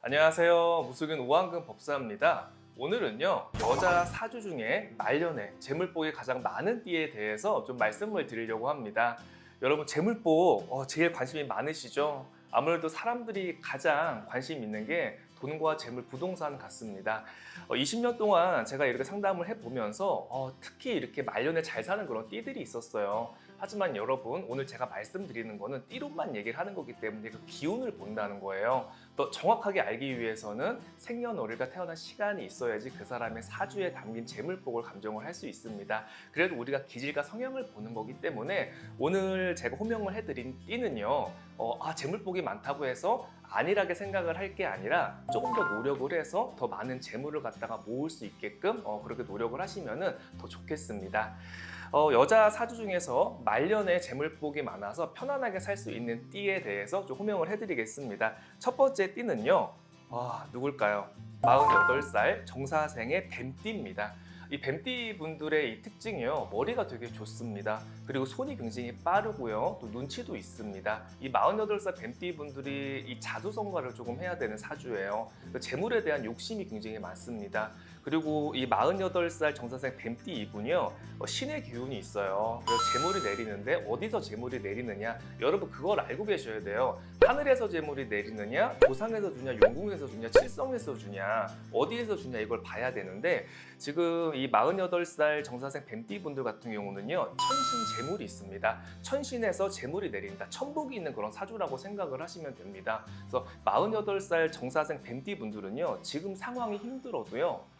안녕하세요. 무속인 오한근 법사입니다. 오늘은요, 여자 사주 중에 말년에 재물복이 가장 많은 띠에 대해서 좀 말씀을 드리려고 합니다. 여러분, 재물복 제일 관심이 많으시죠? 아무래도 사람들이 가장 관심 있는 게 돈과 재물, 부동산 같습니다. 20년 동안 제가 이렇게 상담을 해보면서 특히 이렇게 말년에 잘 사는 그런 띠들이 있었어요. 하지만 여러분, 오늘 제가 말씀드리는 거는 띠로만 얘기를 하는 거기 때문에 그 기운을 본다는 거예요. 더 정확하게 알기 위해서는 생년월일과 태어난 시간이 있어야지 그 사람의 사주에 담긴 재물복을 감정을 할 수 있습니다. 그래도 우리가 기질과 성향을 보는 거기 때문에 오늘 제가 호명을 해드린 띠는요, 재물복이 많다고 해서 안일하게 생각을 할 게 아니라 조금 더 노력을 해서 더 많은 재물을 갖다가 모을 수 있게끔 그렇게 노력을 하시면 더 좋겠습니다. 여자 사주 중에서 말년에 재물복이 많아서 편안하게 살 수 있는 띠에 대해서 좀 호명을 해드리겠습니다. 첫 번째 띠는요, 누굴까요? 48살 정사생의 뱀띠입니다. 이 뱀띠 분들의 이 특징이요, 머리가 되게 좋습니다. 그리고 손이 굉장히 빠르고요, 또 눈치도 있습니다. 이 48살 뱀띠 분들이 이 자수성가를 조금 해야 되는 사주예요. 재물에 대한 욕심이 굉장히 많습니다. 그리고 이 48살 정사생 뱀띠 이분이요, 신의 기운이 있어요. 그래서 재물이 내리는데 어디서 재물이 내리느냐, 여러분 그걸 알고 계셔야 돼요. 하늘에서 재물이 내리느냐, 조상에서 주냐, 용궁에서 주냐, 칠성에서 주냐, 어디에서 주냐, 이걸 봐야 되는데, 지금 이 48살 정사생 뱀띠 분들 같은 경우는요, 천신 재물이 있습니다. 천신에서 재물이 내린다, 천복이 있는 그런 사주라고 생각을 하시면 됩니다. 그래서 48살 정사생 뱀띠 분들은요, 지금 상황이 힘들어도요,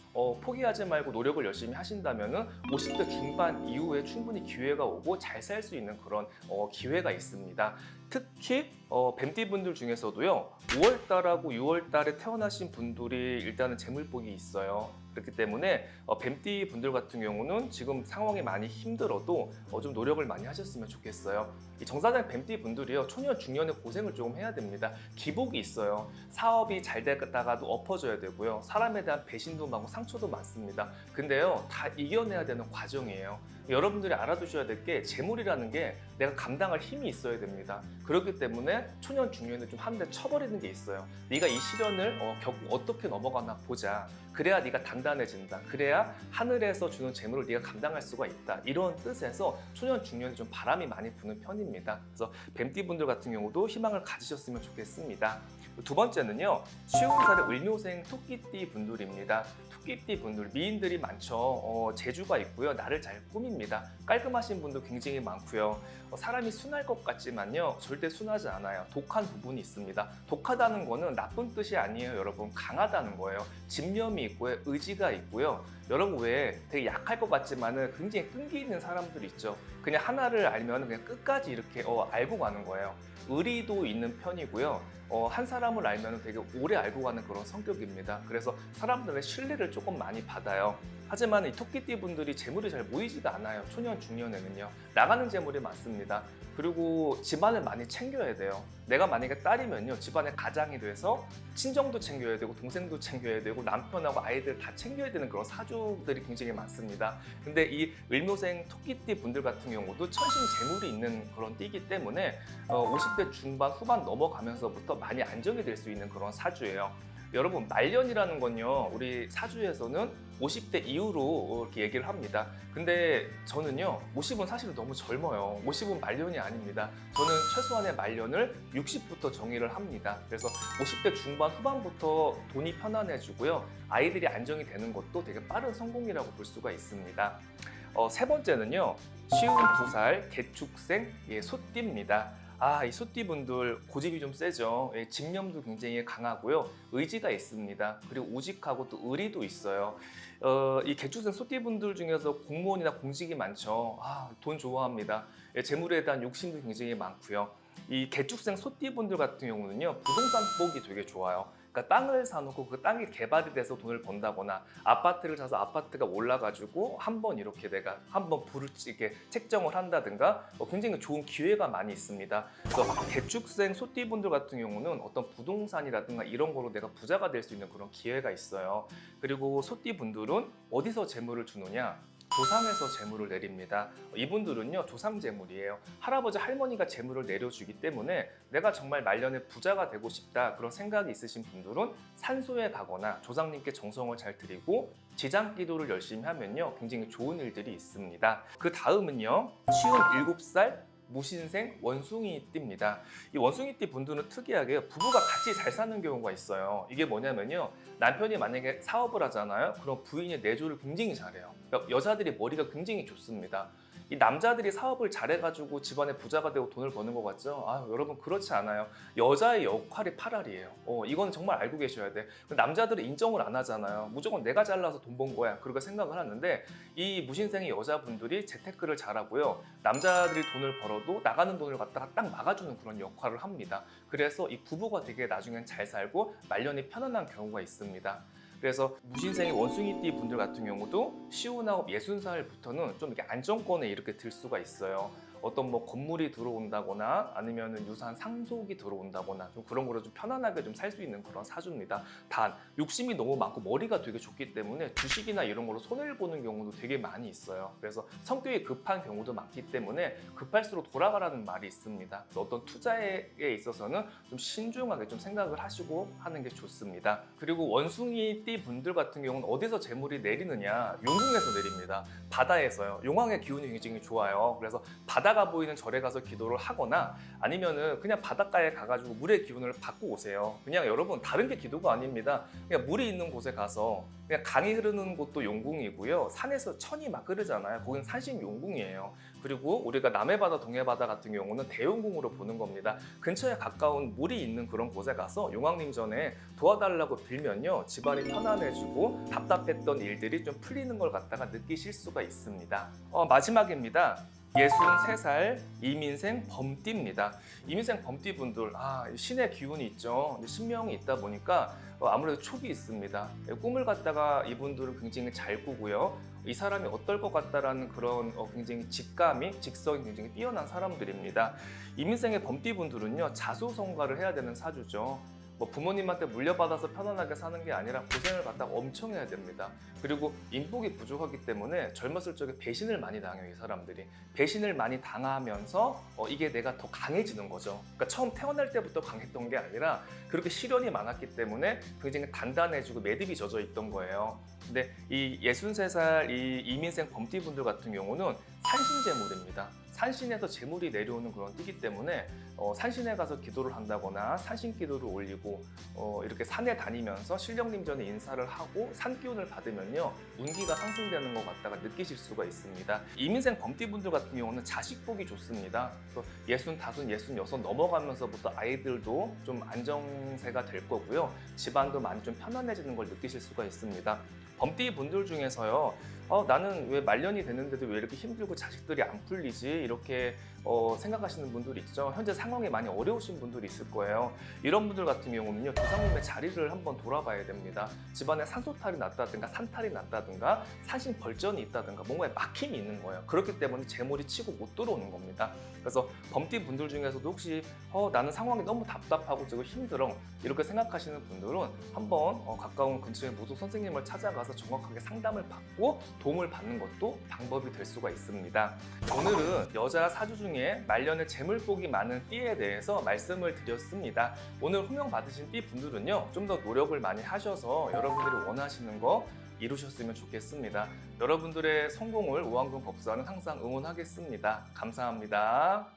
포기하지 말고 노력을 열심히 하신다면 50대 중반 이후에 충분히 기회가 오고 잘 살 수 있는 그런 기회가 있습니다. 특히 뱀띠 분들 중에서도요, 5월달하고 6월달에 태어나신 분들이 일단은 재물복이 있어요. 그렇기 때문에 뱀띠 분들 같은 경우는 지금 상황이 많이 힘들어도 좀 노력을 많이 하셨으면 좋겠어요. 이 정사장 뱀띠 분들이요, 초년 중년에 고생을 조금 해야 됩니다. 기복이 있어요. 사업이 잘 되다가도 엎어져야 되고요, 사람에 대한 배신도 많고 상처도 많습니다. 근데요, 다 이겨내야 되는 과정이에요. 여러분들이 알아두셔야 될 게, 재물이라는 게 내가 감당할 힘이 있어야 됩니다. 그렇기 때문에 초년 중년에 좀 한 대 쳐버리는 게 있어요. 네가 이 시련을 겪고 어떻게 넘어가나 보자. 그래야 네가 단단해진다. 그래야 하늘에서 주는 재물을 네가 감당할 수가 있다. 이런 뜻에서 초년 중년에 좀 바람이 많이 부는 편입니다. 그래서 뱀띠 분들 같은 경우도 희망을 가지셨으면 좋겠습니다. 두 번째는요, 50살의 을묘생 토끼띠 분들입니다. 토끼띠 분들, 미인들이 많죠. 재주가 있고요, 나를 잘 꾸밉니다. 깔끔하신 분도 굉장히 많고요. 사람이 순할 것 같지만요, 절대 순하지 않아요. 독한 부분이 있습니다. 독하다는 거는 나쁜 뜻이 아니에요, 여러분. 강하다는 거예요. 집념이 있고요, 의지가 있고요. 여러분, 왜 되게 약할 것 같지만은 굉장히 끈기 있는 사람들 있죠. 그냥 하나를 알면 그냥 끝까지 이렇게 알고 가는 거예요. 의리도 있는 편이고요. 한 사람을 알면 되게 오래 알고 가는 그런 성격입니다. 그래서 사람들의 신뢰를 조금 많이 받아요. 하지만 이 토끼띠 분들이 재물이 잘 모이지가 않아요. 초년 중년에는요, 나가는 재물이 많습니다. 그리고 집안을 많이 챙겨야 돼요. 내가 만약에 딸이면요, 집안의 가장이 돼서 친정도 챙겨야 되고 동생도 챙겨야 되고 남편하고 아이들 다 챙겨야 되는 그런 사주들이 굉장히 많습니다. 근데 이 을묘생 토끼띠 분들 같은 경우도 천신 재물이 있는 그런 띠이기 때문에 50대 중반 후반 넘어가면서부터 많이 안정이 될 수 있는 그런 사주예요. 여러분, 말년이라는 건요, 우리 사주에서는 50대 이후로 이렇게 얘기를 합니다. 근데 저는요, 50은 사실은 너무 젊어요. 50은 말년이 아닙니다. 저는 최소한의 말년을 60부터 정의를 합니다. 그래서 50대 중반 후반부터 돈이 편안해지고요, 아이들이 안정이 되는 것도 되게 빠른 성공이라고 볼 수가 있습니다. 세 번째는요, 52살 개축생 소띠입니다. 이 소띠분들 고집이 좀 세죠. 집념도 굉장히 강하고요, 의지가 있습니다. 그리고 우직하고 또 의리도 있어요. 이 개축생 소띠분들 중에서 공무원이나 공직이 많죠. 돈 좋아합니다. 재물에 대한 욕심도 굉장히 많고요. 이 개축생 소띠분들 같은 경우는요, 부동산 복이 되게 좋아요. 그러니까 땅을 사놓고 그 땅이 개발이 돼서 돈을 번다거나, 아파트를 사서 아파트가 올라가지고 한번 이렇게 내가 한번 불을 이렇게 책정을 한다든가, 굉장히 좋은 기회가 많이 있습니다. 그래서 개축생 소띠분들 같은 경우는 어떤 부동산이라든가 이런 거로 내가 부자가 될 수 있는 그런 기회가 있어요. 그리고 소띠분들은 어디서 재물을 주느냐? 조상에서 재물을 내립니다. 이분들은요, 조상 재물이에요. 할아버지 할머니가 재물을 내려주기 때문에 내가 정말 말년에 부자가 되고 싶다 그런 생각이 있으신 분들은 산소에 가거나 조상님께 정성을 잘 드리고 지장 기도를 열심히 하면요, 굉장히 좋은 일들이 있습니다. 그 다음은요, 쉬운 7살 무신생 원숭이띠입니다. 이 원숭이띠 분들은 특이하게 부부가 같이 잘 사는 경우가 있어요. 이게 뭐냐면요, 남편이 만약에 사업을 하잖아요. 그럼 부인이 내조를 굉장히 잘해요. 그러니까 여자들이 머리가 굉장히 좋습니다. 이 남자들이 사업을 잘해가지고 집안에 부자가 되고 돈을 버는 것 같죠? 아, 여러분 그렇지 않아요. 여자의 역할이 팔알이에요. 이건 정말 알고 계셔야 돼. 남자들은 인정을 안 하잖아요. 무조건 내가 잘나서 돈 번 거야. 그렇게 생각을 하는데 이 무신생의 여자분들이 재테크를 잘하고요. 남자들이 돈을 벌어도 나가는 돈을 갖다가 딱 막아주는 그런 역할을 합니다. 그래서 이 부부가 되게 나중엔 잘 살고 말년이 편안한 경우가 있습니다. 그래서 무신생의 원숭이띠 분들 같은 경우도 시운하고 60살부터는 좀 이렇게 안정권에 이렇게 들 수가 있어요. 어떤 뭐 건물이 들어온다거나 아니면 유사한 상속이 들어온다거나 좀 그런 거로 좀 편안하게 좀 살 수 있는 그런 사주입니다. 단 욕심이 너무 많고 머리가 되게 좋기 때문에 주식이나 이런 걸로 손해를 보는 경우도 되게 많이 있어요. 그래서 성격이 급한 경우도 많기 때문에 급할수록 돌아가라는 말이 있습니다. 어떤 투자에 있어서는 좀 신중하게 좀 생각을 하시고 하는 게 좋습니다. 그리고 원숭이띠 분들 같은 경우는 어디서 재물이 내리느냐, 용궁에서 내립니다. 바다에서요. 용왕의 기운이 굉장히 좋아요. 그래서 바다가 보이는 절에 가서 기도를 하거나 아니면은 그냥 바닷가에 가가지고 물의 기운을 받고 오세요. 그냥 여러분 다른 게 기도가 아닙니다. 그냥 물이 있는 곳에 가서 그냥 강이 흐르는 곳도 용궁이고요. 산에서 천이 막 흐르잖아요. 거기는 산신 용궁이에요. 그리고 우리가 남해바다, 동해바다 같은 경우는 대용궁으로 보는 겁니다. 근처에 가까운 물이 있는 그런 곳에 가서 용왕님 전에 도와달라고 빌면요, 집안이 편안해지고 답답했던 일들이 좀 풀리는 걸 갖다가 느끼실 수가 있습니다. 마지막입니다. 63살 이민생 범띠입니다. 이민생 범띠 분들, 신의 기운이 있죠. 신명이 있다 보니까 아무래도 촉이 있습니다. 꿈을 갖다가 이분들은 굉장히 잘 꾸고요. 이 사람이 어떨 것 같다라는 그런 굉장히 직성이 굉장히 뛰어난 사람들입니다. 이민생의 범띠 분들은요, 자수성가를 해야 되는 사주죠. 부모님한테 물려받아서 편안하게 사는 게 아니라 고생을 갖다가 엄청 해야 됩니다. 그리고 인복이 부족하기 때문에 젊었을 적에 배신을 많이 당해요. 이 사람들이 배신을 많이 당하면서 이게 내가 더 강해지는 거죠. 그러니까 처음 태어날 때부터 강했던 게 아니라 그렇게 시련이 많았기 때문에 굉장히 단단해지고 매듭이 젖어 있던 거예요. 근데 이 63살 이 이민생 범띠 분들 같은 경우는 산신재물입니다. 산신에서 재물이 내려오는 그런 띠기 때문에 산신에 가서 기도를 한다거나 산신 기도를 올리고 이렇게 산에 다니면서 신령님 전에 인사를 하고 산 기운을 받으면요, 운기가 상승되는 것 같다가 느끼실 수가 있습니다. 이민생 범띠분들 같은 경우는 자식 복이 좋습니다. 65, 66 넘어가면서부터 아이들도 좀 안정세가 될 거고요. 집안도 많이 좀 편안해지는 걸 느끼실 수가 있습니다. 범띠 분들 중에서요, 나는 왜 말년이 됐는데도 왜 이렇게 힘들고 자식들이 안 풀리지? 이렇게 생각하시는 분들이 있죠. 현재 상황이 많이 어려우신 분들이 있을 거예요. 이런 분들 같은 경우는요, 조상님의 자리를 한번 돌아봐야 됩니다. 집안에 산소탈이 났다든가 산탈이 났다든가 산신 벌전이 있다든가 뭔가에 막힘이 있는 거예요. 그렇기 때문에 재물이 치고 못 들어오는 겁니다. 그래서 범띠 분들 중에서도 혹시 나는 상황이 너무 답답하고 지금 힘들어 이렇게 생각하시는 분들은 한번 가까운 근처의 무속 선생님을 찾아가서 정확하게 상담을 받고 도움을 받는 것도 방법이 될 수가 있습니다. 오늘은 여자 사주 중에 말년에 재물복이 많은 띠에 대해서 말씀을 드렸습니다. 오늘 호명 받으신 띠 분들은요, 좀 더 노력을 많이 하셔서 여러분들이 원하시는 거 이루셨으면 좋겠습니다. 여러분들의 성공을 우한금 법사는 항상 응원하겠습니다. 감사합니다.